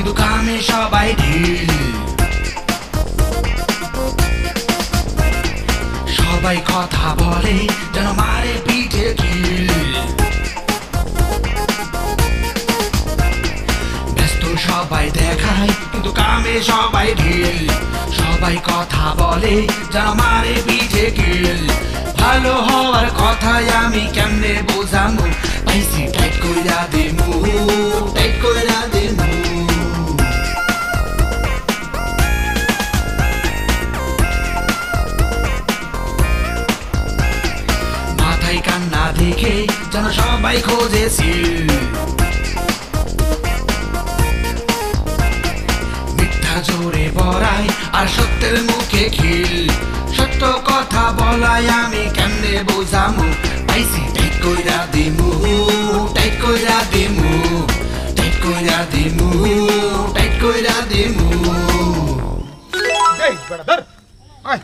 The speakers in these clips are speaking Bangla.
কিন্তু কামে সবাই ঢিল সবাই কথা বলে যেন মারে পিঠে কিল ব্যস্ত সবাই দেখায় কিন্তু কামে সবাই ঢিল সবাই কথা বলে যেন মারে পিঠে কিল ভালো হওয়ার কথাই আমি কেমনে বোঝামু পাইছি টাইট কইরা দিমু টাইট কইরা দিমু মাথায় কান্না দেখে যেন সবাই খোঁজেছি মিথ্যা জোরে বড়াই আর সত্যের মুখে খিল সত্য কথা বলাই আমি কেমনে বোঝামু পাইছি টাইট কইরা দিমু টাইট কইরা দিমু টাইট কইরা দিমু টাইট কইরা দিমু এই বেটা ধর আয়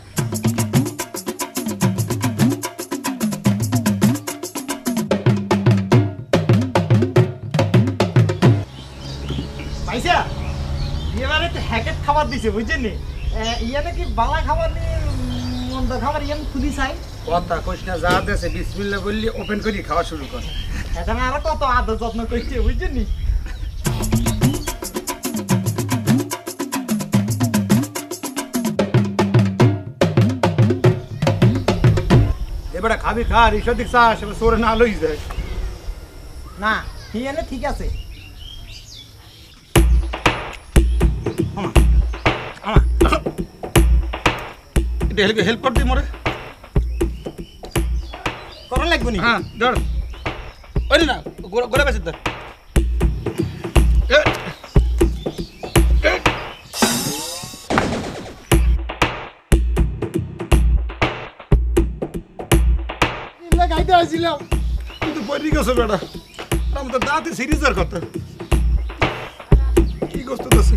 ভাইসা এবারে তো হ্যাকেট খাবার দিছে বুঝছেন ইয়া নাকি বালা খাবার নিয়ে মন্দ খাবার ইয়াম খুদি চাই কথা কইস না যা দেশে বিসমিল্লাহ বললি ওপেন করি খাওয়া শুরু কর এটা আর কত আদর যত্ন করছে বুঝছেন এবারে খাবি খা আর ঈশ্বর দিক চাষ এবার সরে না লই যায় না হিয়ানে ঠিক আছে এটা হেল্প কর দি মরে করা লাগবে নি হ্যাঁ ধর ওই না গোড়া বেঁচে ধর গাইতে আসছিলাম কিন্তু পড়ি গেছে বেটা আমি তো দাঁতে সিরিজের কথা কি গোস্ত আছে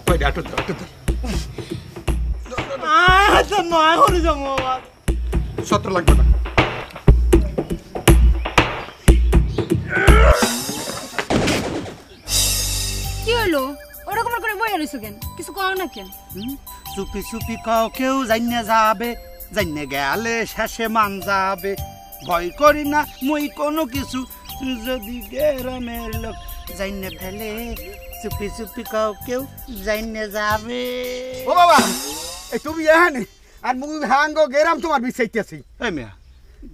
ওই আটো ধর আচ্ছা নয় হরে যাবো আবার 17 লাগবে না কি হলো ওরকম করে বইয়া রইছো কেন কিছু কও না কেন চুপি চুপি কাও কেউ জাইনে যাবে জাইনে গেলে শেষে মান যাবে ভয় করি না মুই কোনো কিছু যদি গ্রামের লোক জাইনে ফেলে চুপি চুপি কাও কেউ জাইনে যাবে ও বাবা এই তুমি এখানে আর মুই হাঙ্গো গেরাম তোমার বিচাইতেছি এই মিয়া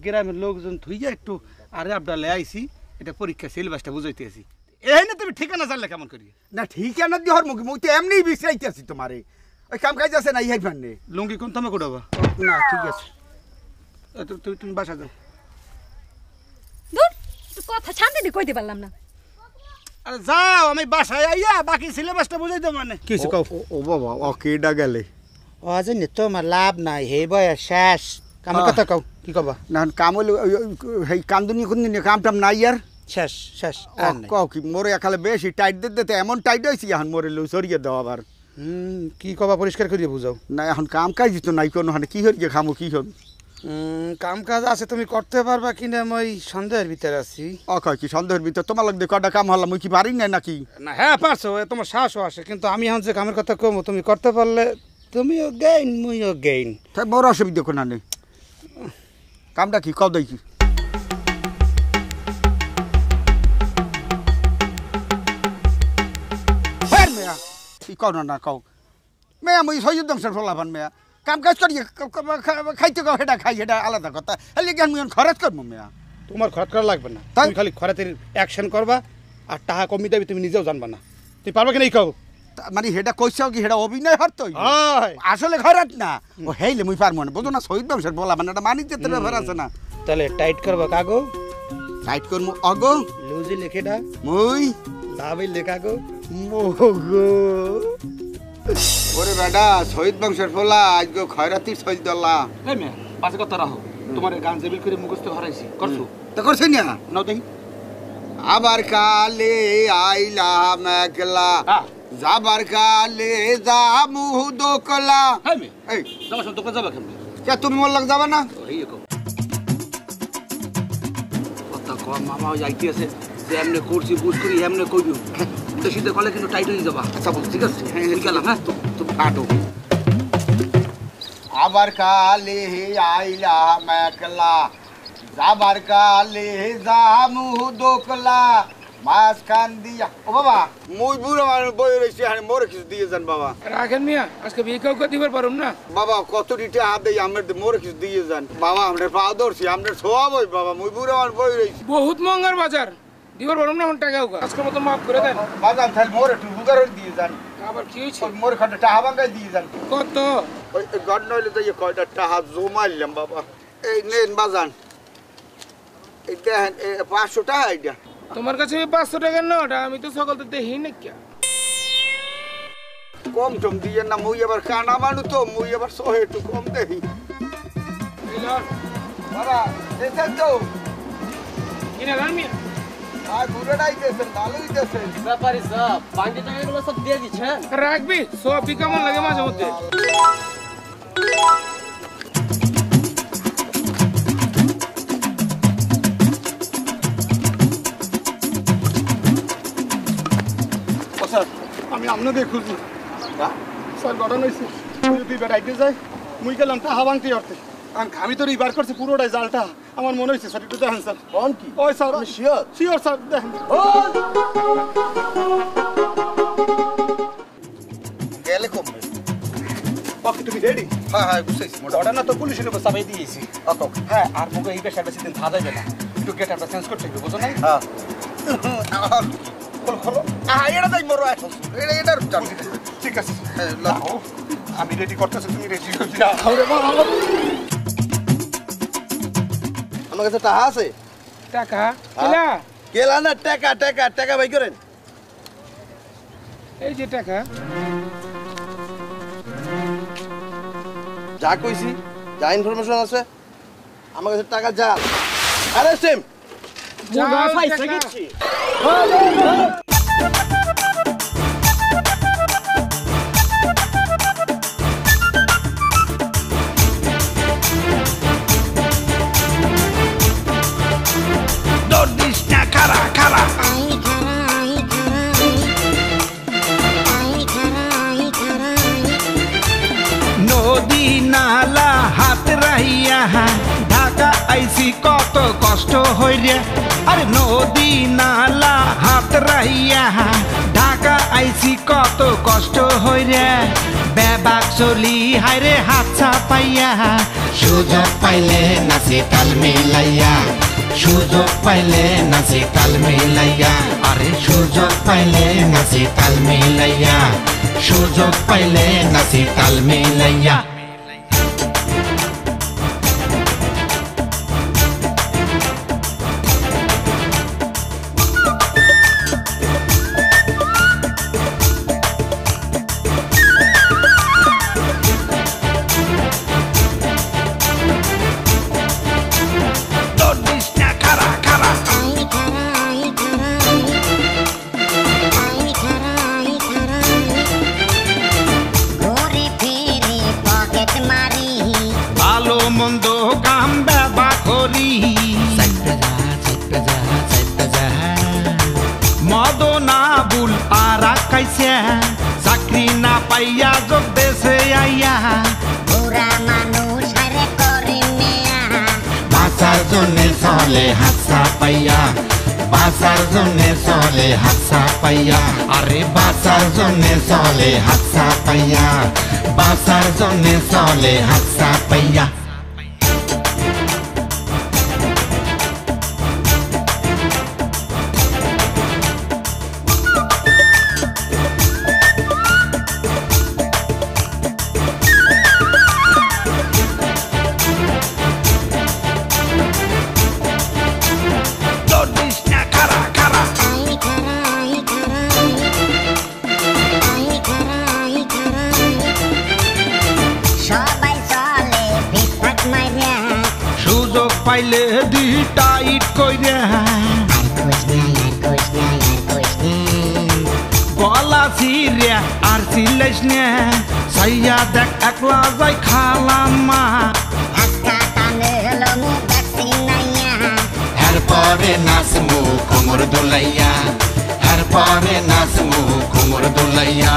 গ্রামের লোকজন থুইয়া একটু আরে আবডালে আইছি এটা পরীক্ষা সিলেবাসটা বুঝাইতেছি এখানে তুমি ঠিকানা জানলে কেমন করি না ঠিকানা দিয়ে হর মুখে মুই তো এমনি বিচাইতেছি তোমারে ওই কাম কাজ আছে না ইহাই ফান্নে লুঙ্গি কোন তুমি কোডাবা না ঠিক আছে তুমি বাসা যাও দূর তুই কথা শান্তি দিয়ে কইতে পারলাম না আরে যাও আমি বাসায় আইয়া বাকি সিলেবাসটা বুঝাই দেব মানে কিছু কও ও বাবা ও কেডা গেলে ও আজ নে তোমার লাভ নাই হে বয়া শেষ কামের কথা কও কি কবা না কাম হইলো এই কান্দুনি কোন দিন কাম টাম নাই আর শেষ শেষ কও কি মোরে একালে বেশি টাইট দিতে এমন টাইট হইছি এখন মোরে লু সরিয়ে দাও আবার কি কবা পরিষ্কার করিয়ে বুঝাও না এখন কাম কাজ তো নাই কোনো হানে কি হইছে খামু কি হল কাম কাজ আছে তুমি করতে পারবা কিনা মই সন্দেহের ভিতরে আছি কয় কি সন্দেহের ভিতর তোমার লাগবে কটা কাম হলাম মুই কি পারি না নাকি না হ্যাঁ পারছো তোমার সাহসও আসে কিন্তু আমি এখন যে কামের কথা কমো তুমি করতে পারলে তুমিও গেইন মুইও গেইন তাই বড় অসুবিধা কোনো নেই কামটা কি কও দেখি মেয়া কি কও না কও মেয়া মুই সৈয়দ দমসের ফলাবান মেয়া কাম কাজ করি খাইতে কও সেটা খাই সেটা আলাদা কথা হলে জ্ঞান মুই খরচ করবো মেয়া তোমার খরচ করা লাগবে না তুমি খালি খরচের অ্যাকশন করবা আর টাকা কমি দেবে তুমি নিজেও জানবা না তুমি পারবা কিনা এই কও মানে সেটা কইছাও কি সেটা অভিনয় হরত আসলে খরচ না ও হেইলে মুই পারবো না বুঝো না শহীদ বংশের বলা মানে এটা মানিজ্যের ব্যাপার আছে না তাহলে টাইট করবা কাগো টাইট করবো অগো লুজি লিখেটা মুই দাবি লেখা গো মোগো ওরে বেটা শহীদ বংশের ফলা আজকে খয়রাতির শহীদ দল্লা এই মে পাঁচ কথা রাখো তোমার গান জেবিল করে মুখস্থ হারাইছি করছো তা করছিস না নাও দেখি আবার কালে আইলা মেঘলা যাবার কালে যা মুহ দোকলা এই যাবা সব দোকান যাবা কেমন কে তুমি মোর লাগ যাবা না এই কো কথা কম মামা যাইতে আছে যে এমনি করছি বুঝ করি এমনি কইও উল্টো সিদ্ধে কলে কিন্তু টাইট হয়ে যাবা আচ্ছা বল ঠিক আছে হ্যাঁ গেলাম হ্যাঁ তো কাটো আবার কালে আইলা মেকলা যাবার কালে জামু দোকলা মাছ কান দিয়া ও বাবা মুই বুড়ো মানুষ বই রয়েছি আর মোরে কিছু দিয়ে যান বাবা রাখেন মিয়া আজকে বিয়ে কেউ দিবার পারুম না বাবা কত ডিটে হাত দেই আমরা মোরে কিছু দিয়ে যান বাবা আমরা পা ধরছি আমরা সোয়া বই বাবা মুই বুড়ো মানুষ বই রয়েছি বহুত মহঙ্গার বাজার দিবার পারুম না টাকা আজকের মতো মাফ করে দেন বাজার তাহলে মোরে একটু বুকার দিয়ে যান আবার কি হয়েছে মোরে খাটে টাহা ভাঙ্গাই দিয়ে যান কত ওই গড নইলে তো কয়টা টাহা জমাইলাম বাবা এই নেন বাজান এই দেখেন 500 টাকা এটা তোমার কাছে 500 টাকার নোট আমি তো সকাল তো দেখি না কি কম টম দিয়ে না মুই আবার কানা মানু তো মুই আবার সহে একটু কম দেখি বাবা দেখেন তো কিনা জান মিয়া আর ঘুরেটাই দিয়েছেন ভালোই দিয়েছেন ব্যাপারই সব বাকি টাকাগুলো সব দিয়ে দিচ্ছেন রাখবি সব কেমন লাগে মাঝে মধ্যে স্যার আমি আপনাদের খুঁজি স্যার ঘটনা হয়েছে যদি বেড়াইতে যাই মুই গেলাম টাহা ভাঙতে অর্থে আমি তো বার করছি পুরোটাই জালটা আমার মনে হয়েছে স্যার একটু দেখেন স্যার কোন কি ওই স্যার শিওর শিওর স্যার দেখেন গেলে কমবে ওকে তুমি রেডি হ্যাঁ হ্যাঁ বুঝেছি ঘটনা তো পুলিশের উপর চাপাই দিয়েছি অত হ্যাঁ আর মুখে এই পেশাটা সেদিন থাকা যাবে না একটু গেটআপটা চেঞ্জ করতে হবে বুঝো নাই হ্যাঁ খোলো খোলো এটা তাই বড় এখন এটার জানি ঠিক আছে হ্যাঁ আমি রেডি করতেছি তুমি রেডি আমার কাছে টাকা আছে টাকা কেলা গেলা না টাকা টাকা টাকা ভাই করেন এই যে টাকা যা কইছি যা ইনফরমেশন আছে আমার কাছে টাকা যা আরে সেম দর্দিস না খারা খারা নদী নালা হাত রাইয়া ঢাকা আইসি কত কষ্ট হইরে আরে নদী নালা হাত রাইয়া ঢাকা আইসি কত কষ্ট হইরে বেবাক চলি হাইরে হাত চাপাইয়া সুযোগ পাইলে নাচে তাল মিলাইয়া সুযোগ পাইলে নাচে তাল মিলাইয়া আরে সুযোগ পাইলে নাচে তাল মিলাইয়া সুযোগ পাইলে নাচে তাল মিলাইয়া মন্দ কাম বেবা করি মদনা বুল আর খাইছে চাকরি না পাইয়া যোগ দেশে আইয়া বুড়া মানুষ আরে করে নেয়া বাঁচার জন্যে চলে হাসা পাইয়া বাঁচার জন্যে চলে হাসা পাইয়া আরে বাঁচার জন্যে চলে হাসা পাইয়া বাঁচার জন্যে চলে হাসা পাইয়া পাইলে দি টাইট কইরা গলা চিরিয়া আর চিল্লাইস না সাইয়া দেখ একলা যাই খালাম মা এরপরে নাচমু কোমর দোলাইয়া, এরপরে নাচমু কোমর দোলাইয়া,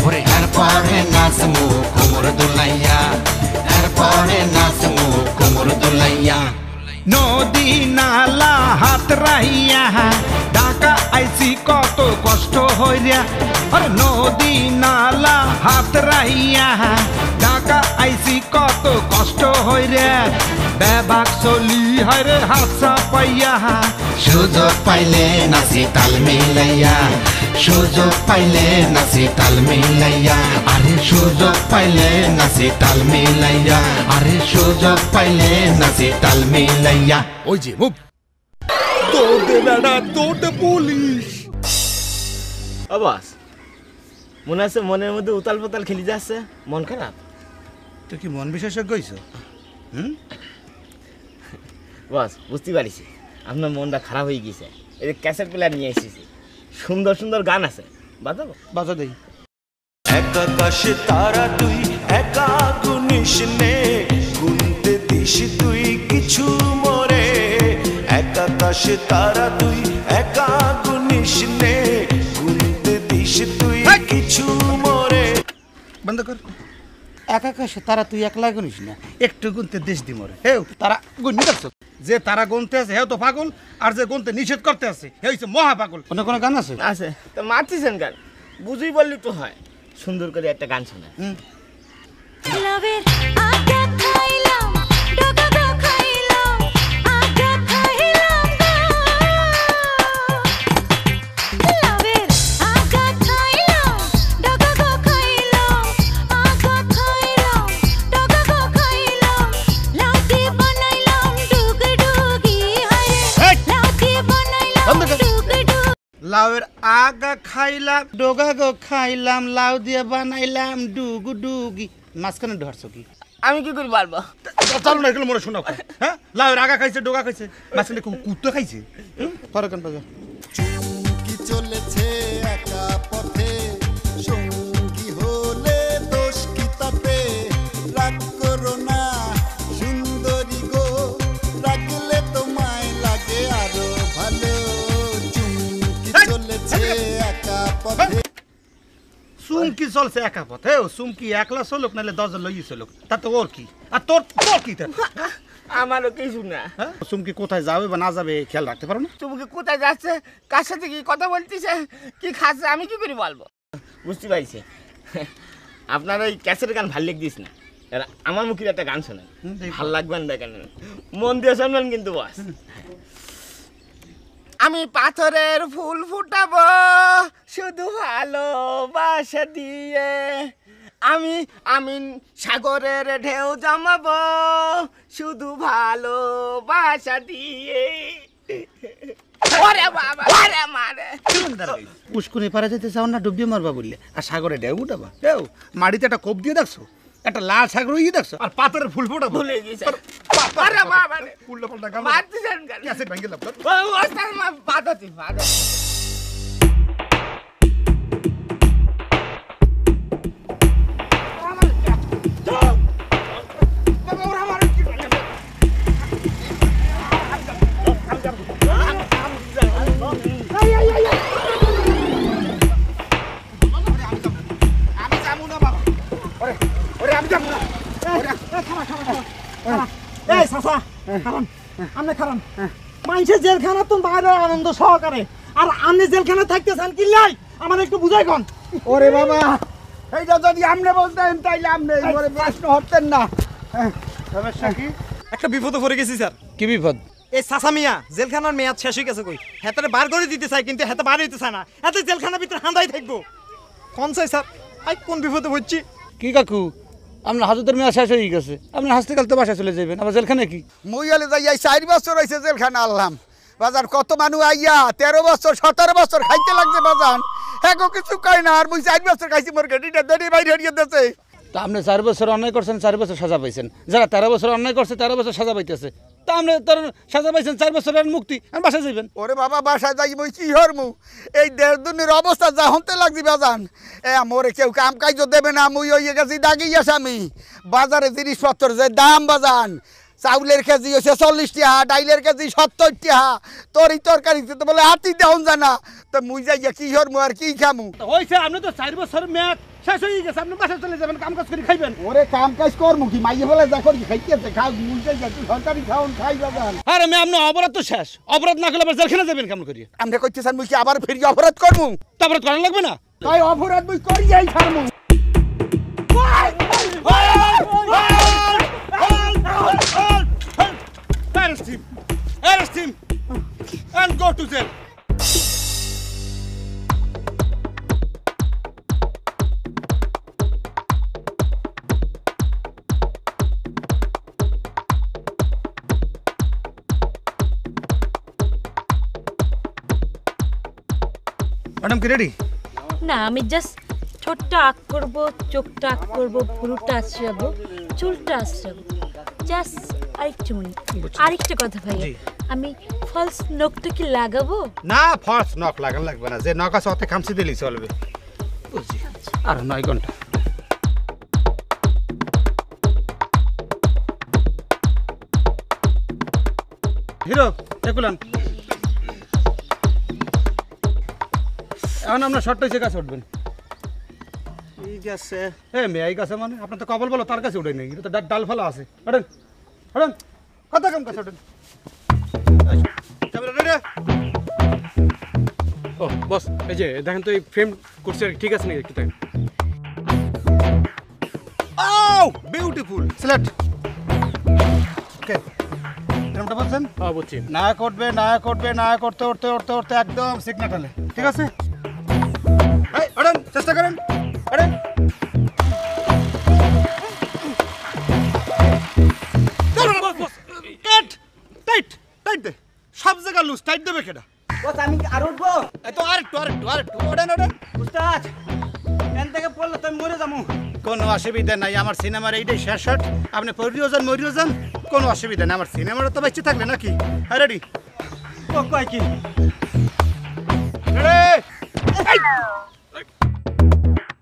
ওরে এরপরে নাচমু কোমর দোলাইয়া, এরপরে নাচমু কোমর দোলাইয়া। নদী নালা হাত রাইয়া ঢাকা আইছি কত কষ্ট হইয়া, আর নদী নালা হাত রাইয়া ঢাকা আইছি কত কষ্ট হইয়া, বেবাক চলি হারে হাসা পাইয়া, সুযোগ পাইলে নাচি তাল মিলাইয়া, সুযোগ পাইলে নাচি তাল মিলাইয়া, আরে সুযোগ পাইলে নাচি তাল মিলাইয়া, আরে সুযোগ পাইলে নাচি তাল মিলাইয়া। ওই যে মুভ দৌড়ে বেড়া দৌড়ে পুলিশ। ও বস, মনে আছে মনের মধ্যে উতাল পাতাল খেলি যাচ্ছে, মন খারাপ? তুই কি মন বিশেষজ্ঞ হইছো? বস বুঝতে পারিছি আপনার মনটা খারাপ হয়ে গেছে, এই যে ক্যাসেট প্লেয়ার নিয়ে এসেছি, সুন্দর সুন্দর গান আছে, বাজাবো? বাজা দেই। এক আকাশে তারা তুই একা গুনিস নে, গুনতে দিস তুই কিছু মরে, এক আকাশে তারা তুই একা গুনিস নে, গুনতে দিস তুই কিছু মরে। বন্ধ কর। একা কাশে তারা তুই একলা গুনিস না, একটু গুনতে দেশ দি মরে। হেউ তারা গুনি দেখছো? যে তারা গুনতে আছে হেউ তো পাগল, আর যে গুনতে নিষেধ করতে আছে হে হইছে মহা পাগল। অন্য কোনো গান আছে? আছে তো, মারতেছেন গান, বুঝেই বললি তো হয়। সুন্দর করে একটা গান শোনা। লাভের আগা খাইলাম ডগা গো খাইলাম, আগা খাইলাম লাভের আগা খাইলাম ডগা গো খাইলাম, আগা খাইলাম ডগা গো খাইলাম, লাউতি বানাইলাম ডুগ ডুগি হায়, লাউতি বানাইলাম ডুগ ডুগ। লাউয়ের আগা খাইলাম ডোগা গো খাইলাম, লাউ দিয়ে বানাইলাম ডুগু ডুগি। মাঝখানে ধরছো কি? আমি কি করে পারবো? চলো না এগুলো মনে শোনাও। হ্যাঁ, লাউয়ের আগা খাইছে ডোগা খাইছে, মাঝখানে কুত্তো খাইছে। পরে গান বাজা। কি চলেছে একা পথে, সঙ্গী হলে দোষ কি তাতে, রাগ করো না সুন্দরী গো, রাখলে তোমায় লাগে আরো ভালো, চুমকি চলেছে একা পথে। চুমকি চলছে একা পথে, চুমকি একলা চলুক নাহলে 10 জন লইয়ে চলুক, তাতে ওর কি? আর তোর তোর কি? আমারও কিছু না। চুমকি কোথায় যাবে বা না যাবে খেয়াল রাখতে পারো না? চুমকি কোথায় যাচ্ছে, কার সাথে কি কথা বলতেছে, কি খাচ্ছে, আমি কি করে বলবো? বুঝতে পারছি আপনার ওই ক্যাসেটের গান ভাল লেগেছিস না, এরা আমার মুখের একটা গান শোনেন, ভাল লাগবে না দেখেন, মন দিয়ে শুনবেন কিন্তু বস। আমি পাথরের ফুল ফুটাবো শুধু ভালোবাসা দিয়ে, আমি আমি সাগরের ঢেউ জমাবো শুধু ভালোবাসা দিয়ে। ওরে বাবা, ওরে মারে। পুষ্কুনি পারে যেতে চাও না, ডুবিয়ে মারবা বললে, আর সাগরে ঢেউ উঠাবা? ঢেউ মাটিতে একটা কোপ দিয়ে দেখছো, একটা লাল সাগর ইয়ে দেখছো, আর পাথরের ফুল ফোটা ভুলে গেছে। আরে বাবা রে, উল্টা পাল্টা গান মারতেছেন কেন? ক্যাসেট ভেঙে লাভ। ওস্তাদ মা বাদাতি বাদা। এই চাচা খারান, আপনি খারান। মানুষের জেলখানা তো বাইরে আনন্দ সহকারে, আর আপনি জেলখানা থাকতেছেন কি লাই আমার একটু বুঝাই কন। ওরে বাবা, এইটা যদি আপনি বলতেন তাইলে আপনি ওরে প্রশ্ন হতেন না। সমস্যা কি? একটা বিপদে পড়ে গেছি স্যার। কি বিপদ? এই চাচা মিয়া জেলখানার মেয়াদ শেষ হয়ে গেছে, কই হেতারে বার করে দিতে চাই, কিন্তু হেতা বার হইতে চায় না, এতে জেলখানার ভিতরে হাঁদাই থাকবো। কোন চাই স্যার, আই কোন বিপদে পড়ছি? কি কাকু, আপনার হাজতের মেয়া শেষ হয়ে গেছে, আপনি হাসপাতাল তো বাসায় চলে যাবেন, আবার জেলখানে কি? মুই হলে যাই 4 বছর হয়েছে জেলখানা আনলাম বাজার, কত মানুষ আইয়া 13 বছর 17 বছর খাইতে লাগছে বাজান, হ্যাঁ কিছু কয় না, আর মুই 4 বছর খাইছি, মোর গেটিটা দেরি বাইরে হারিয়ে দিয়েছে। তা আপনি 4 বছর অন্যায় করছেন, 4 বছর সাজা পাইছেন, যারা 13 বছর অন্যায় করছে 13 বছর সাজা পাইতেছে, তা আপনি তার সাজা পাইছেন 4 বছরের মুক্তি, আর বাসায় যাবেন। ওরে বাবা, বাসায় যাই মুই কি হরমু, এই দেড় দুনির অবস্থা যা হতে লাগছি বাজান, মোরে কেউ কাম কাজ দেবে না, মুই হইয়ে গেছি দাগি আসামি, বাজারে জিনিসপত্র যে দাম বাজান, চাউলের কেজি হচ্ছে 40 টাকা, ডাইলের কেজি 70 টাকা, তোর এই তরকারিতে তো বলে হাতি দেওয়া জানা, তো মুই যাই কি হরমু আর কি খামু? হইছে আপনি তো 4 বছর মেয়াদ শেষ হয়ে গেছে, আপনি বাসা চলে যাবেন, কাম কাজ করে খাইবেন। ওরে কাম কাজ করমু কি, মাইয়ে বলে যা করি খাইতেছে, খাও মুই যাই তুই সরকারি খাওন খাই বাজান। আরে মে আপনি অপরাধ তো শেষ, অপরাধ না করলে আবার জেলখানা যাবেন কেমন করি? আপনি কইতেছেন মুই কি আবার ফেরি অপরাধ করমু? তা অপরাধ করা লাগবে না? তাই অপরাধ মুই করি যাই ছাড়মু। Arrest him and go to jail. Madam কি রেডি? না আমি জাস্ট ঠোঁটটা আঁক করবো, চোখটা আঁক করবো, ভুরুটা আঁচড়াবো, চুলটা আঁচড়াবো, জাস্ট আরেকটু মিনিট। আরেকটা কথা ভাইয়া, আমি ফলস নখটা কি লাগাবো? না ফলস নখ লাগান লাগবে না, যে নখ আছে ওতে খামচি দিলেই চলবে। বুঝছি। আর 9 ঘন্টা। হিরো একুলান, এখন আপনার শর্ট হয়েছে গাছে উঠবেন। ঠিক আছে। মেয়ে এই গাছে মানে আপনার তো কবল বলো, তার কাছে উঠে নেই, তো ডাল ফেলা আছে। ওঠেন ওঠেন, কত কম কাছে ওঠেন। ও বস, এই যে দেখেন তো এই ফ্রেম করছে ঠিক আছে নাকি, একটু দেখেন। Oh, beautiful. Select. Okay. এরকমটা বলছেন? হ্যাঁ বুঝছি। না করবে, না করবে, না করতে উঠতে উঠতে উঠতে একদম সিগনেটালে, ঠিক আছে? এই ওঠেন, চেষ্টা করেন, ওঠেন। কাট, টাইট, টাইট দে। সব জায়গা লুজ, টাইট দেবে কেডা? বস আমি আর উঠবো? এই তো আরেকটু, ওঠেন, ওঠেন। উস্তাদ এন থেকে পড়লে তো মরে যাবো। কোনো অসুবিধা নাই, আমার সিনেমার এইটাই শেষ শট, আপনি পড়িও যান মরিও যান, কোনো অসুবিধা নেই, আমার সিনেমারও তো বেঁচে থাকলে নাকি। হ্যাঁ রেডি? ও কয় কি?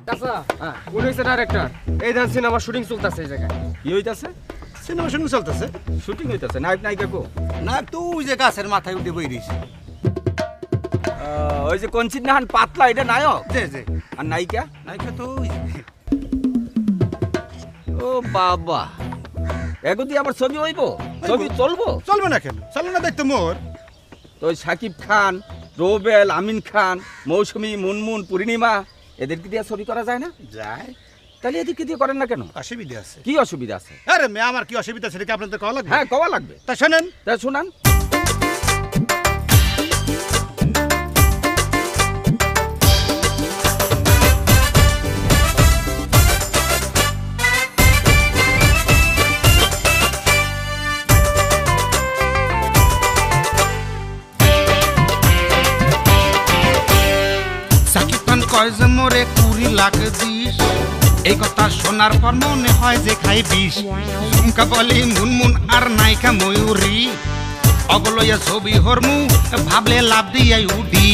চাচা, কোন হইছে ডাইরেক্টর? এই দেন সিনেমা শুটিং চলতেছে এই জায়গায়। কি হইতাছে? সিনেমা শুটিং চলতেছে। শুটিং হইতাছে, নায়ক নায়িকা কো? না তুই যে গাছের মাথায় উঠে বই রইছিস। ওই যে কঞ্চিত নাহান পাতলা, এটা নায়ক। যে আর নায়িকা? নায়িকা তো ওই। ও বাবা, এগুদি আমার ছবি হইব? ছবি চলবো? চলবে না কেন, চলবে না দেখতে মোর। তো শাকিব খান, রোবেল, আমিন খান, মৌসুমী, মুনমুন, পূর্ণিমা, এদেরকে দিয়ে ছবি করা যায় না? যায়। তাহলে এদেরকে দিয়ে করেন না কেন? অসুবিধা আছে। কি অসুবিধা আছে? আরে মেয়ে আমার কি অসুবিধা আছে এটা আপনাদের কওয়া লাগবে? হ্যাঁ কওয়া লাগবে। তা শোনেন, তা শুনান। কয় যে মোরে 20 লাখ দিস, এই কথা শোনার পর মনে হয় যে খাই বিষ। ঝুমকা বলি মুনমুন আর নায়িকা ময়ূরী, অগলইয়া ছবি হরমু ভাবলে লাভ দিয়াই উডি।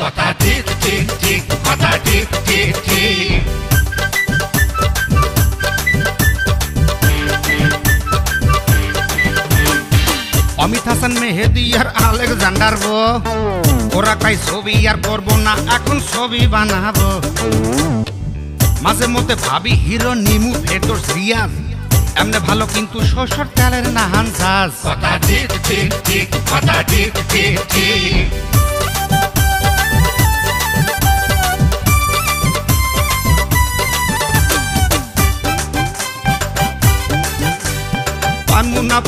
কথা ঠিক ঠিক ঠিক, কথা ঠিক ঠিক ঠিক। অমিত হাসান, মেহেদি আর আলেকজান্ডার গো, ওরা কাই ছবি আর করবো না, এখন ছবি বানাবো। মাঝে মধ্যে ভাবি হিরো নিমু ফেরদৌস রিয়াজ, এমনি ভালো কিন্তু শ্বশুর তেলের নাহান ঝাজ। কথা ঠিক ঠিক ঠিক, কথা ঠিক ঠিক ঠিক।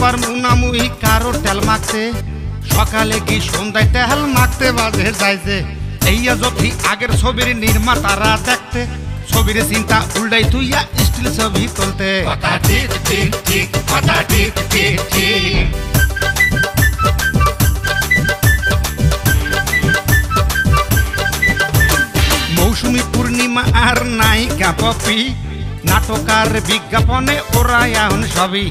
পারমুনা মুই কারো তেল মাখতে, সকালে কি সন্ধ্যায় তেল মাখতে বাজে যাইছে। এইয়া যদি আগের ছবির নির্মাতারা দেখতে, ছবির চিন্তা উল্টাই তুইয়া স্টিল ছবি তুলতে। কথা ঠিক ঠিক ঠিক, কথা ঠিক ঠিক ঠিক। মৌসুমী, পূর্ণিমা আর নায়িকা পপি, নাটকার বিজ্ঞাপনে ওরা এখন সবই।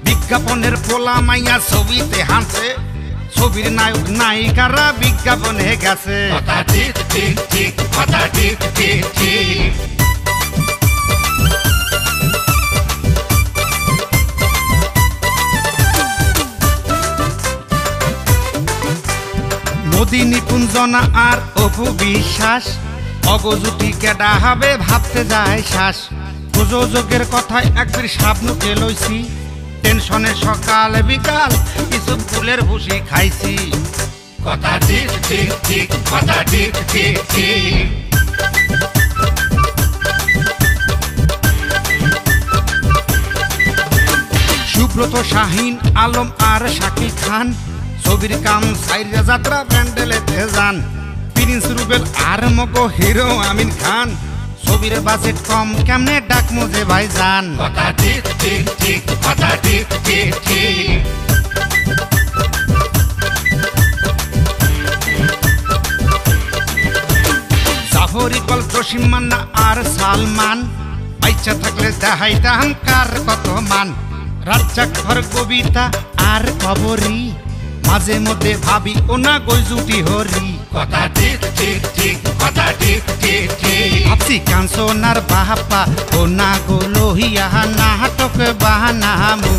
বিজ্ঞাপনের পোলা মাইয়া ছবিতে হাসে, ছবির নায়ক নায়িকারা বিজ্ঞাপনে গেছে। কথা ঠিক ঠিক ঠিক, কথা ঠিক ঠিক ঠিক। যদি নিপুঞ্জনা আর অপু বিশ্বাস অগজুটি কেডা হবে ভাবতে যায় শ্বাস প্রযোজকের কথায় একবার স্বপ্নকে লইছি টেনশনে সকাল বিকাল কিছু ফুলের ভুসি খাইছি কথা ঠিক ঠিক ঠিক কথা ঠিক ঠিক ঠিক সুব্রত শাহিন আলম আর শাকিল খান ছবির কাম সাইরা যাত্রা প্যান্ডেলেতে যান প্রিন্স রুবেল আর মগো হিরো আমিন খান ছবির বাজেট কম কেমনে ডাক মুজে ভাই যান কথা ঠিক ঠিক ঠিক কথা ঠিক ঠিক ঠিক জাফর ইকবাল জসিম মান্না আর সালমান বাইচা থাকলে দেখাইতাম কার কত মান রাজ্জাক ভর কবিতা আর কবরী মাঝে মধ্যে ভাবি ওনা গইজুটি হরি কথা ঠিক ঠিক ঠিক কথা ঠিক ঠিক ঠিক ভাবছি কাঞ্চনার বাহাপা ওনা গোলোহিয়া নাটক বাহানামু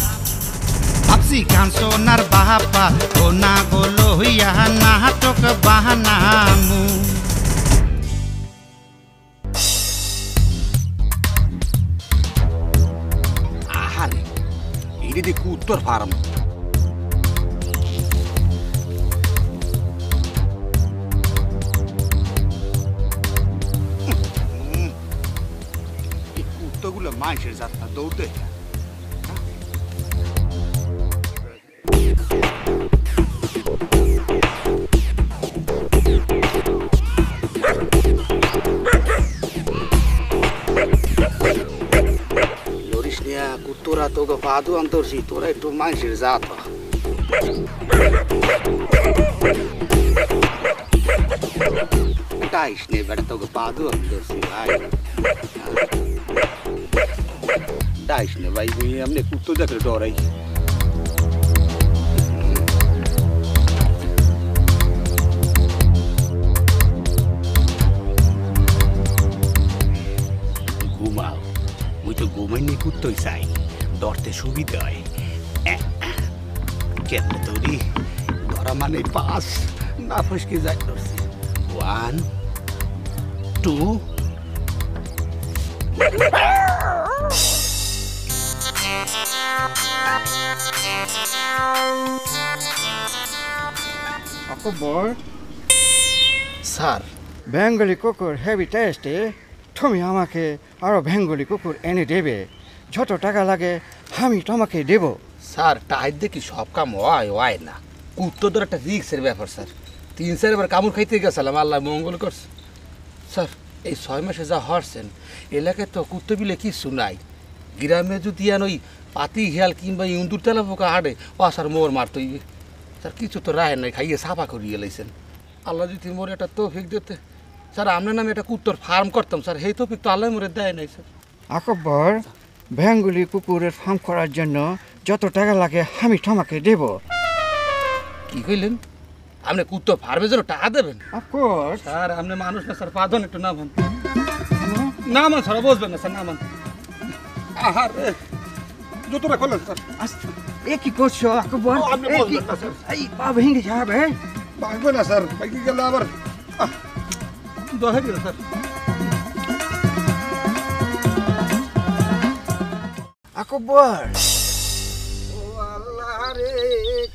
ভাবছি কাঞ্চনার বাহাপা ওনা গোলোহিয়া নাটক বাহানামু আহারে এটা দেখু উত্তর ফার্ম কুত্তগুলো মানুষের যাত্রা দৌড়তে লরিস নিয়া কুত্তরা তোকে পাদু আন্তরছি তোরা একটু মানুষের জাত ডাইস নে বেটা তোকে পাদু আন্তরছি ভাই ডাইস নে ভাই এমনি কুত্তো দেখলে ডরাই ঘুমাও ওই তো ঘুমাইনি কুত্তই চাই ধরতে সুবিধা হয় কেমন তৈরি ধরা মানে পাস না ফসকে যাই ধরছি 1 2 আকবর স্যার বেঙ্গলি কুকুর হেভি টেস্টে তুমি আমাকে আরো বেঙ্গলি কুকুর এনে দেবে যত টাকা লাগে আমি তোমাকে দেব স্যার টাইট দেখি সব কাম হয় না কুত্তো ধর একটা রিক্সের ব্যাপার স্যার 3-4 বার কামড় খাইতে গেছিলাম আল্লাহ মঙ্গল করছে স্যার এই 6 মাসে যা হরছেন এলাকায় তো কুত্তো বিলে কিছু নাই গ্রামে যদি ওই পাতি হিয়াল কিংবা ইন্দুর তেলা পোকা হাঁটে ও স্যার মোর মারতই স্যার কিছু তো রায় নাই খাইয়ে সাফা করিয়ে লাইছেন আল্লাহ যদি মোর একটা তৌফিক দিতে স্যার আপনার নামে একটা কুত্তর ফার্ম করতাম স্যার সেই তৌফিক তো আল্লাহ মোরে দেয় নাই স্যার আকবর বেঙ্গলি কুকুরের ফার্ম করার জন্য যত টাকা লাগে আমি তোমাকে দেব কি কইলেন আপনি কুত্তর ফার্মের জন্য টাকা দেবেন অফকোর্স স্যার আপনি মানুষ না স্যার পাদন একটু নামান নামান স্যার বসবেন না স্যার নামান আহার জুতোটা খোলেন স্যার এ কি করছো আকবর আপনি বলবেন না স্যার এই পা ভেঙে যাবে ভাগবে না স্যার ভাগি গেলে আবার দহে দিল স্যার আকবর ও আল্লাহ রে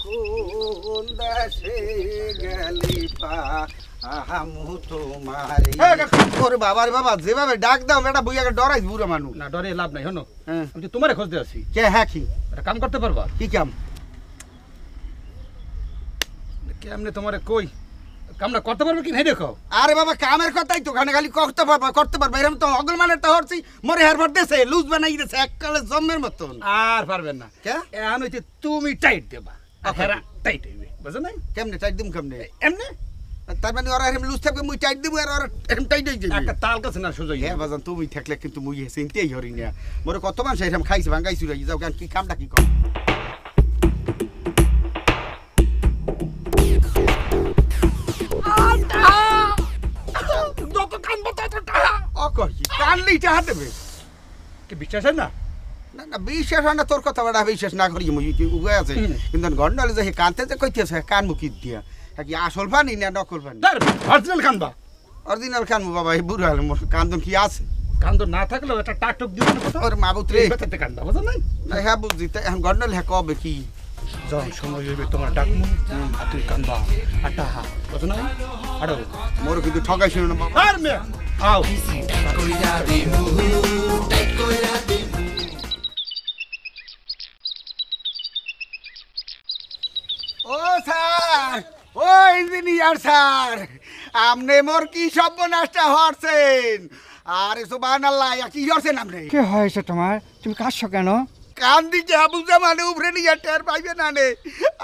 কোন দেশে গেলি পা আহামু তোমারে ওরে বাবা রে বাবা যেভাবে ডাক দাও এটা বইয়াকে ডরাইস বুড়ো মানুষ না ডরে লাভ নাই হনো আমি তো তোমারে খুঁজতে আছি কে হ্যাঁ কি এটা কাম করতে পারবা কি কাম কেমনে তোমারে কই কামটা করতে পারবে কি নাই দেখো আরে বাবা কামের কথাই তো খানে খালি করতে পারবা এরকম তো অগল মানের তো হরছি মরে হেরফর দেছে লুজ বানাই দিছে এককালে জম্মের মতন আর পারবেন না কে এখন হইতে তুমি টাইট দেবা হেরা টাইট হইবে বুঝছ নাই কেমনে টাইট দিম কেমনে এমনে তার মানে ওরা এরকম লুজ থাকবে মুই টাইট দিব আর ওরা এরকম টাইট হয়ে যাবে একটা তাল কাছে না সোজা হ্যাঁ বাজান তুমি থাকলে কিন্তু মুই চিন্তাই হরি না মোরে কত মানুষ এরকম খাইছে ভাঙাইছি যাও গান কি কামটা কি কর যত কানবো তত টাকা কানলেই টাকা দেবে কি বিশ্বাস হয় না না না বিশ্বাস হয় না তোর কথা বড় বিশ্বাস না করি মুই উগে আছে কিন্তু গন্ডালে যে কানতে যে কইতেছে কান মুকি দিয়া কি আসল পানি না নকল পানি অরিজিনাল কানবা অরিজিনাল কান বাবা এই বুড়া হলে মোর কান্দন কি আছে কান্দন না থাকলেও একটা টাকটক দিব না কথা ওর মাবুত্রে বেতাতে কান্দা বুঝছ নাই না হ্যাঁ বুঝি তাই এখন গন্ডালে হ্যাঁ কবে কি যখন সময় হইবে তোমার ডাকমু আর তুই কান্দবা আটা হা বুঝছ না আড়ো মোর কিন্তু ঠকাইছিল না বাবা আর মে আও কইরা দিমু টাইট কইরা দিমু ও স্যার ও ইঞ্জিনিয়ার স্যার আমনে মোর কি সর্বনাশটা হরছেন আরে সুবহানাল্লাহ কি হরছেন আমনে কি হয়েছে তোমার তুমি কাঁদছো কেন কান দিকে বুঝা মানে উপরে নিয়ে টের পাইবে না নে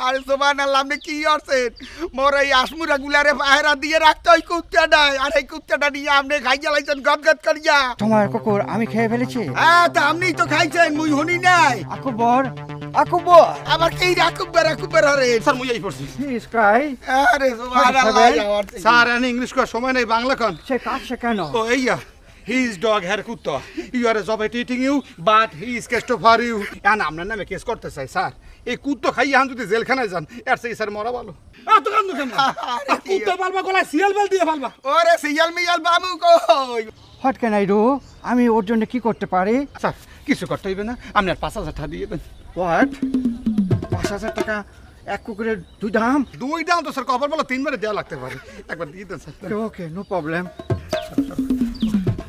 আরে সুবহানাল্লাহ আপনি কি হরছেন মোর এই আসমুরা গুলারে পায়রা দিয়ে রাখতে ওই কুত্তাটা আর এই কুত্তাটা নিয়ে আপনি খাই জ্বালাইছেন গদগদ করিয়া তোমার কুকুর আমি খেয়ে ফেলেছি হ্যাঁ তা আপনিই তো খাইছেন মুই শুনি নাই আকবর আবার কি রাকুব্বার হরে স্যার মুই এই পড়ছি প্লিজ ক্রাই আরে সুবহানাল্লাহ স্যার এনে ইংলিশ কর সময় নাই বাংলা কোন সে কাঁদছে কেন ও এইয়া His dog had kutta. You are a job at eating you, but he is cast for you. And আপনার নামে কেস করতে চাই স্যার এই কুত্তো খাইয়ে আন যদি জেলখানায় যান এর সেই স্যার মরা ভালো তো কান্দু কেন কুত্তো পালবা গলায় সিয়াল বেল দিয়ে পালবা ওরে সিয়াল মিয়াল বাবু কই হোয়াট ক্যান আই ডু আমি ওর জন্য কি করতে পারি স্যার কিছু করতে হইবে না আপনি আর 5,000 টাকা দিয়ে দেন হোয়াট 5,000 টাকা এক কুকুরের দুই দাম তো স্যার কভার বলো 3 বারে দেওয়া লাগতে পারে একবার দিয়ে দেন স্যার ওকে নো প্রবলেম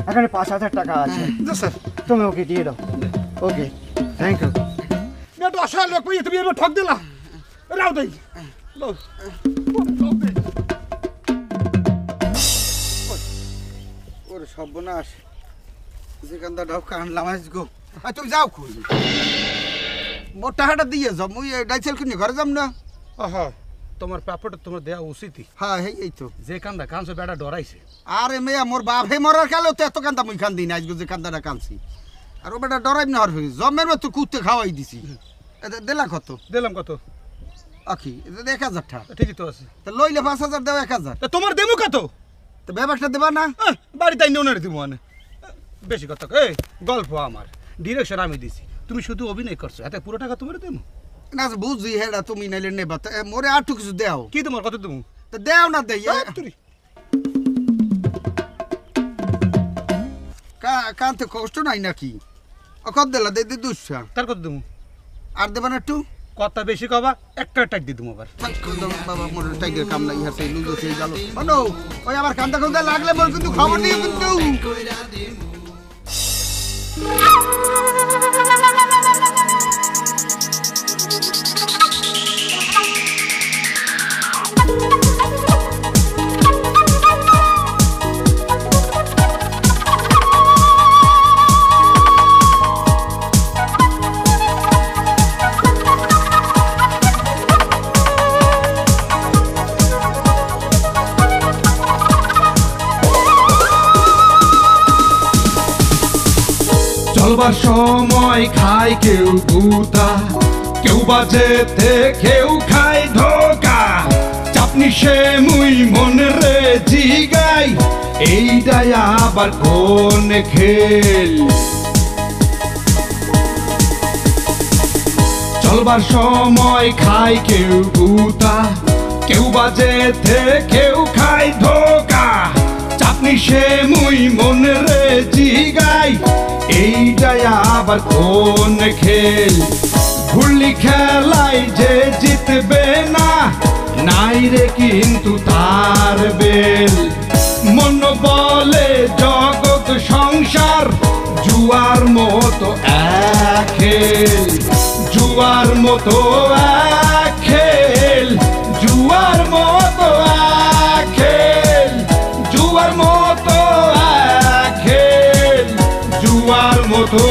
এখানে 5,000 টাকা আছে স্যার তুমি ওকে দিয়ে দাও ওকে থ্যাংক ইউ मैं तो अशा लोग पे তুমি এবার ঠক দিলা রাও দেই লো ওরে সর্বনাশ যেখানটা ঢক আনলাম আজ গো তুমি যাও কই মোর টাকাটা দিয়ে যাও মুই ডাইসেল কিনে ঘরে যাম না আহা তোমার পেপারটা তোমার দেয়া উচিত হ্যাঁ এই তো যে কান্দা কানছে বেটা ডরাইছে আরে মেয়া মোর বাপ হে মরার কালেও তো এত কান্দা মুই কান্দি না আজকে যে কান্দাটা কানছি আর ও বেটা ডরাইব না আর জমের মতো কুত্তে খাওয়াই দিছি দিলা কত দিলাম কত আখি 1,000 টাকা ঠিকই তো আছে তা লইলে 5,000 দাও 1,000 তোমার দেবো কত তো ব্যাপারটা দেবা না বাড়িতে আইনে ওনারে দিব মানে বেশি কথা এই গল্প আমার ডিরেকশন আমি দিছি তুমি শুধু অভিনয় করছো এত পুরো টাকা তোমার দেবো না বুঝি হেডা তুমি নাইলে নেবা মোরে আর কিছু দেও কি তোমার কত দেবো তো দেও না দেই কানতে কষ্ট নাই নাকি কত দিলা দে 200 তার কত দেবো আর দেবা না একটু কথা বেশি কবা একটা টাইট দিয়ে দেবো আবার বাবা মোর টাইগের কাম নাই হাতে লুজো সেই গেল শোনো ওই আবার কান্দা কান্দা লাগলে বল কিন্তু খবর নিও কিন্তু চলবার সময় খায় কেউ গুতা কেউ বাজেতে কেউ খায় ধোকা চাপনি সে মুই মনে রে জিগাই এইটাই আবার কোন খেল চলবার সময় খায় কেউ গুতা কেউ বাজেতে কেউ খায় ধোকা চাপনি সে মুই মনে রে জিগাই এইটাই আবার কোন খেল ঘুরলি খেলায় যে জিতবে না নাই রে কিন্তু তার বেল মন বলে জগৎ সংসার জুয়ার মতো এক খেল জুয়ার মতো এক খেল জুয়ার মতো এক খেল জুয়ার মতো এক খেল জুয়ার মতো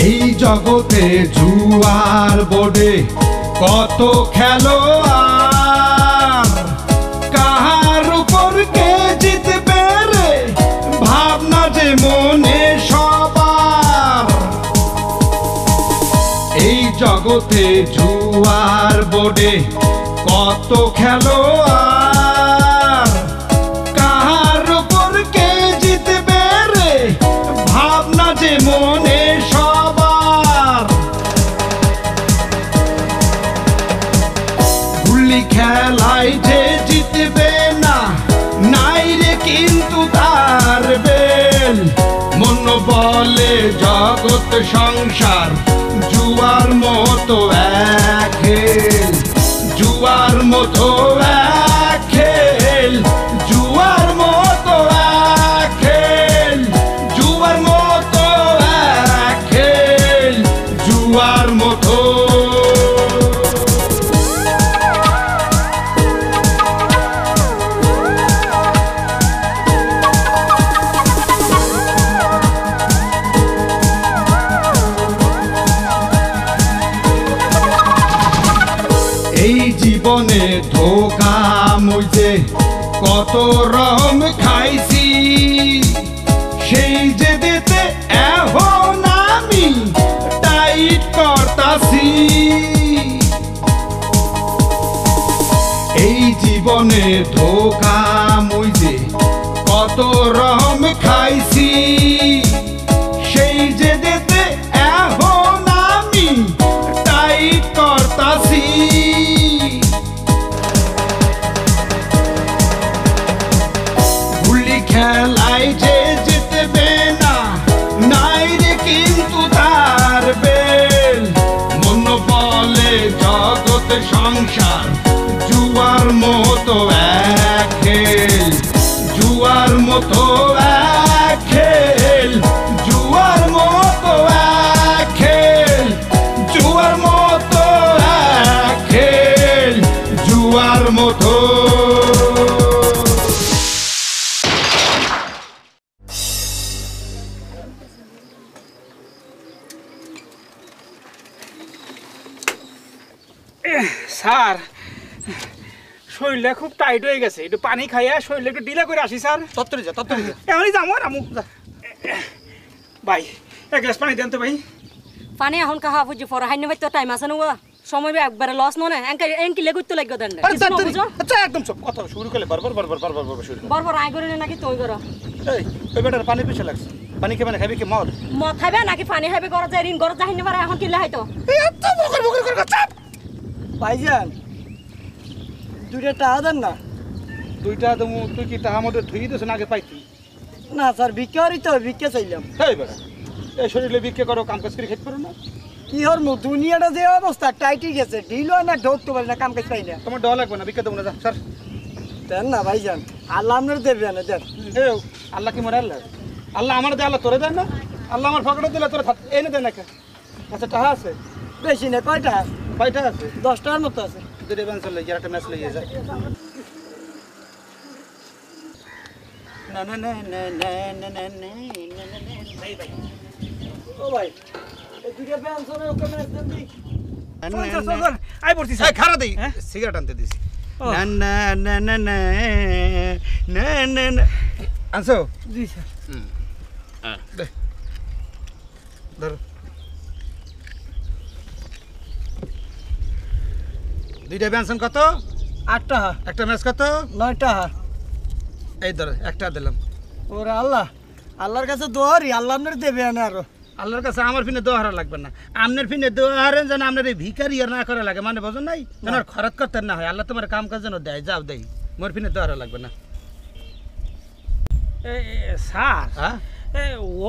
এই জগতে জুয়ার বোর্ডে কত খেলোয়াড় কাহার উপর কে জিতবে রে ভাবনা যে মনে সবার জগতে জুয়ার বোর্ডে কত খেলোয়াড়, কার উপর কে জিতবে রে ভাবনা যে মনে সবার। গুলি খেলায় যে জিতবে না, নাই রে কিন্তু তার বেল। মন বলে জগৎ সংসার জুয়ার মতো এক খেল, জুয়ার মতো এক খেল, জুয়ার মতো এক খেল, জুয়ার মতো এক খেল, জুয়ার মতো। এই জীবনে ধোকা মুইতে কত রকম খাইছি, সেই যে দিতে এখন আমি টাইট করতাছি। এই জীবনে ধোকা মুইতে কত রকম খাইছি, সেই যে দিতে এখন আমি টাইট করতাছি। খেলায় যে জিতবে না, নাই রে কিন্তু তার বেল। মন বলে জগৎ সংসার জুয়ার মতো এক খেল, জুয়ার মতো এক খেল, জুয়ার মতো এক খেল, জুয়ার মতো এক খেল, জুয়ার মতো। স্যার শরীরটা খুব টাইট হয়ে গেছে, একটু পানি খাইয়া শরীরটা একটু ডিলে করে আসি স্যার। তত্তরে যা, তত্তরে যা। এমনই যাবো আর আমু ভাই, এক গ্লাস পানি দেন তো ভাই। পানি এখন কাহা বুঝি পর হাইনে ভাই তো টাইম আছে না, সময় একবারে লস নয়, এঙ্কি লেগুত তো লাগবে দেন। আচ্ছা একদম সব কথা শুরু করলে বারবার বারবার বারবার বারবার শুরু বরবর আয় করে নাকি তুই করো। এই ওই বেটার পানি পিছে লাগছে, পানি কে মানে খাবি কি মদ? মদ খাবে নাকি পানি খাবে, ঘর যায় ঋণ ঘর যাইনি পারে এখন কিনলে হয়তো এত বকর বকর করে চাপ। ভাইজান দুইটা টাকা দেন না। দুইটা দেবো, তুই কি টাকা মধ্যে ধুই দিস না আগে পাইতি? না স্যার ভিক্ষা করি তো, ভিক্ষা চাইলাম। এই বেটা এই শরীরে ভিক্ষা করো, কাম কাজ করে খেতে পারো না? কি হরমু দুনিয়াটা যে অবস্থা টাইট হয়ে গেছে, ঢিল হয় না ধরতে পারি না, কাম কাজ পাই না। তোমার ডর লাগবে না, ভিক্ষা দেবো না, যা স্যার। দেন না ভাইজান, আল্লাহ আপনার দেবে না দেন। এই আল্লাহ কি মরে আল্লাহ? আল্লাহ আমার দেয়, আল্লাহ তোরে দেন না? আল্লাহ আমার পকেটে দিলে তোরে এনে দেয় না? আচ্ছা টাকা আছে? বেশি না, কয়টা? কয়টা আছে? 10 টাকার মতো আছে। দুটো ব্যান্সার লই, একটা ম্যাচ লইয়ে যায়। না না না না না না না না ভাই ভাই ও ভাই এই দুইটা ব্যান্সনের ওকে ম্যাচ দেন দি। আই পড়ছি স্যার। খারা দেই, সিগারেট আনতে দিছি। না না না না না না না না আনছো? জি স্যার। হ্যাঁ দে ধর। দুইটা ব্যান্সন কত? 8 টাকা। একটা ম্যাচ কত? 9 টাকা। এই ধর একটা দিলাম। ওরে আল্লাহ, আল্লাহর কাছে দোয়ারি, আল্লাহ আপনার দেবে না। আরো আল্লাহর কাছে আমার ফিনে দোহারা লাগবে না, আপনার ফিনে দোহারেন যেন আপনার এই ভিকারি আর না করা লাগে, মানে বোঝেন নাই? যেন আর খরচ করতে না হয়, আল্লাহ তোমার কাম কাজ যেন দেয়, যাও দেই, মোর ফিনে দোহারা লাগবে না। স্যার হ্যাঁ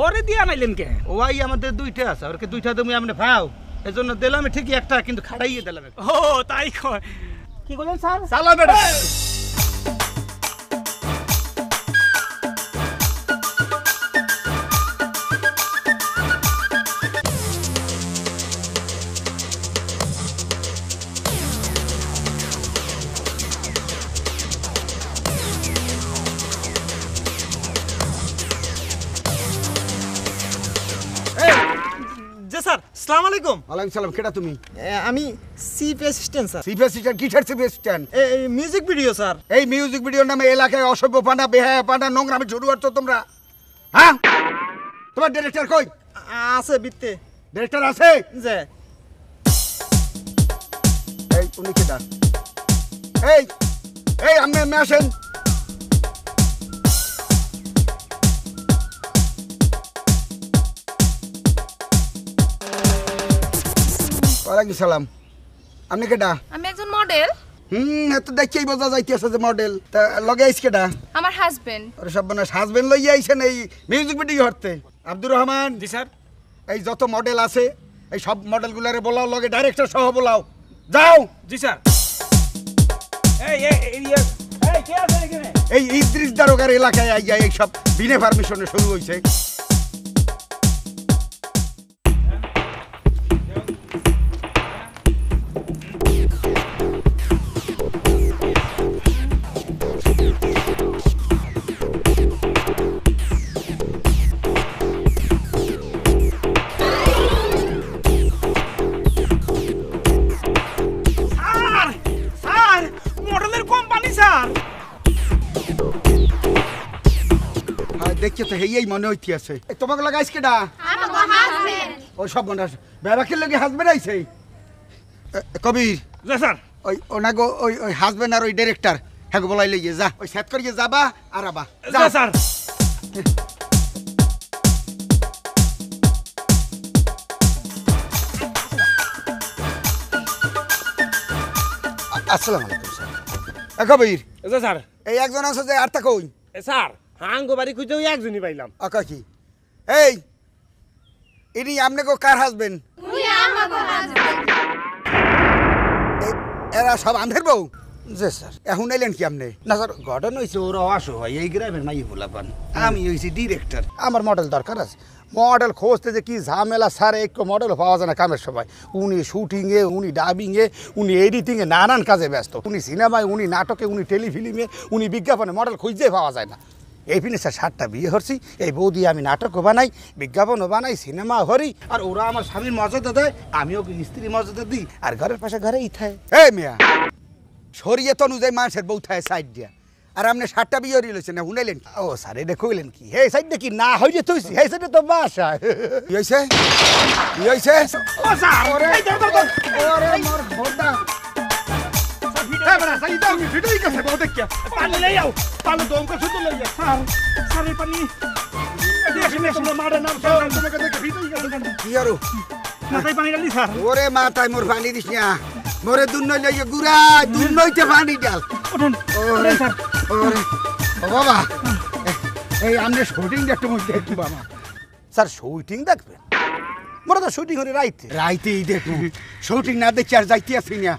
ওরে দিয়া নাইলেন কে? ওই আমাদের দুইটা আছে, ওরকে দুইটা তুমি আপনি ভাও, এই জন্য দিলাম ঠিকই একটা, কিন্তু খাড়াইয়ে দিলাম। ও তাই কয়? কি বলেন স্যার? চালা বেটা। স্যার আসসালামু আলাইকুম। ওয়ালাইকুম সালাম। কেডা তুমি? আমি chief assistant sir. Chief assistant? কিসের চিফ অ্যাসিস্ট্যান্ট? এই মিউজিক ভিডিও স্যার। এই মিউজিক ভিডিওর নামে এলাকায় অসভ্য পানা, বেহায়া পানা, নোংরামি শুরু করছো তোমরা, হ্যাঁ? তোমার ডিরেক্টর কই? আছে বিতে। ডিরেক্টর আছে? যে উনি কেডা? এই এই আমি আসেন। ওয়ালাইকুম সালাম। আপনি কেডা? আমি একজন মডেল। এত দেখেই বোঝা যাইতেছে যে মডেল। তা লগে আইস কেডা? আমার হাজবেন্ড। ওরে সব মানে হাজবেন্ড লইয়া আইছেন এই মিউজিক ভিডিও করতে? আব্দুর রহমান। জি স্যার। এই যত মডেল আছে এই সব মডেলগুলারে বলাও, লগে ডাইরেক্টর সহ বলাও। যাও। জি স্যার। এই ইদ্রিস দারোগার এলাকায় আইয়া এই সব বিনে পারমিশনে শুরু হইছে। দেখছো তো হেই মনে হইতে আছে। তোমাকে লাগাইছ কেডা? ও সব মনে আছে। বেবাকের লগে হাজবেন্ড আইছে। কবির। জি স্যার। ওই ওনাগো ওই হাজবেন্ড আর ওই ডাইরেক্টর হ্যাঁ বলাই লইয়ে যা। ওই সেট করিয়ে যাবা আর আবা। জি স্যার। আসসালামু আলাইকুম স্যার। কবির। জি স্যার। এই একজন আছে যে আরটা কই? স্যার হাঙ্গো বাড়ি খুঁজে ওই একজনই পাইলাম। আকা কি? এই ইনি আমনেগো কার হাজবেন্ড? উনি আমাগো হাজবেন্ড। এরা সব আন্ধের বউ? জি স্যার। এখন এলেন কি আপনি? না স্যার ঘটনা হয়েছে ওরা আসো ভাই এই গ্রামের মাই বলাপান। আমি হয়েছি ডিরেক্টর, আমার মডেল দরকার আছে। মডেল খুঁজতে যে কি ঝামেলা স্যার, একটু মডেল পাওয়া যায় না কামের সময়। উনি শুটিংয়ে, উনি ডাবিংয়ে, উনি এডিটিংয়ে নানান কাজে ব্যস্ত। উনি সিনেমায়, উনি নাটকে, উনি টেলিফিল্মে, উনি বিজ্ঞাপনে মডেল খুঁজতে পাওয়া যায় না। এই পিনে স্যার 7টা বিয়ে করছি। এই বউ দিয়ে আমি নাটকও বানাই, বিজ্ঞাপনও বানাই, সিনেমা করি। আর ওরা আমার স্বামীর মর্যাদা দেয়, আমিও স্ত্রী মর্যাদা দিই। আর ঘরের পাশে ঘরেই থাকে। এই মেয়া সরিয়ে তো অনুযায়ী মানুষের বউ থাকে সাইড দিয়া। আর আপনি 7টা বিয়ে রয়েছেন না শুনাইলেন? ও স্যার এটা কইলেন কি? হে সাইডটা কি না হইলে তুই হে সাইডে তো বাসা। কি হইছে? কি হইছে? ও স্যার ওরে ওরে মোর খোদা। হ্যাঁ বড় সাইড দাও নি ভিডিও কাছে বউ দেখিয়া। পানি লই আও, পানি দম করে শুধু লই যা। স্যার স্যার এই পানি দেখি তোমরা মারে নাম স্যার তোমাকে দেখে ভিডিও কাছে। কি আরো? মাথায় পানি ডালি স্যার। ওরে মাথায় মোর পানি দিস না। মোরে দুনই লইয়া গুড়া, দুনইতে পানি ডাল। ওঠেন। ওরে স্যার। ওরে ও বাবা এই আমনে শুটিং দেখতে মুই দেখি বাবা। স্যার শুটিং দেখবেন? মোরা তো শুটিং হরে রাইতে রাইতেই দেখুন। শুটিং না দেখি আর যাইতে আসি না।